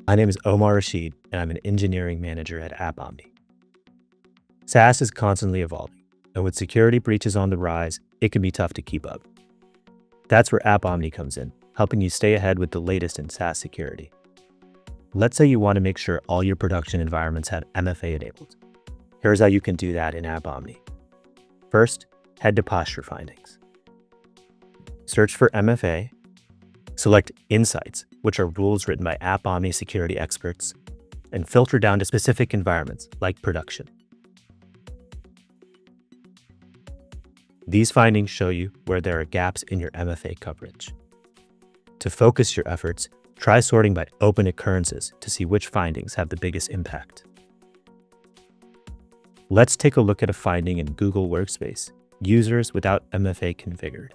My name is Omar Rashid, and I'm an engineering manager at AppOmni. SaaS is constantly evolving, and with security breaches on the rise, it can be tough to keep up. That's where AppOmni comes in, helping you stay ahead with the latest in SaaS security. Let's say you want to make sure all your production environments have MFA enabled. Here's how you can do that in AppOmni. First, head to Posture Findings. Search for MFA. Select Insights, which are rules written by AppOmni security experts, and filter down to specific environments like production. These findings show you where there are gaps in your MFA coverage. To focus your efforts, try sorting by open occurrences to see which findings have the biggest impact. Let's take a look at a finding in Google Workspace, users without MFA configured.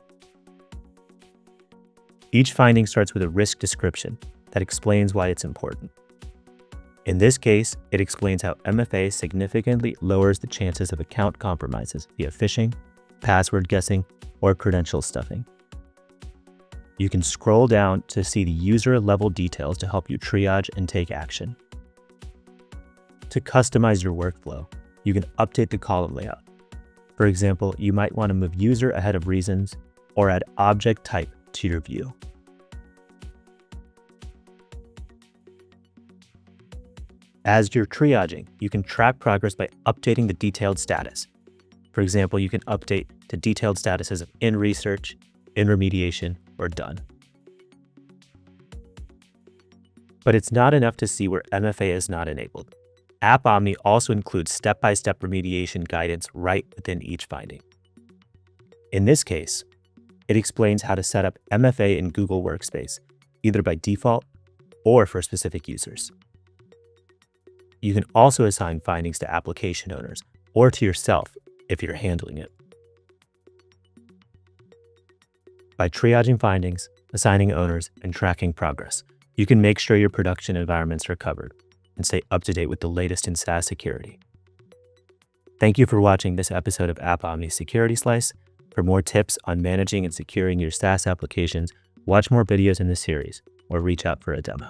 Each finding starts with a risk description that explains why it's important. In this case, it explains how MFA significantly lowers the chances of account compromises via phishing, password guessing, or credential stuffing. You can scroll down to see the user-level details to help you triage and take action. To customize your workflow, you can update the column layout. For example, you might want to move user ahead of reasons or add object type to your view. As you're triaging, you can track progress by updating the detailed status. For example, you can update to detailed statuses of in research, in remediation, or done. But it's not enough to see where MFA is not enabled. AppOmni also includes step-by-step remediation guidance right within each finding. In this case, it explains how to set up MFA in Google Workspace, either by default or for specific users. You can also assign findings to application owners or to yourself if you're handling it. By triaging findings, assigning owners, and tracking progress, you can make sure your production environments are covered and stay up to date with the latest in SaaS security. Thank you for watching this episode of AppOmni Security Slice. For more tips on managing and securing your SaaS applications, watch more videos in this series or reach out for a demo.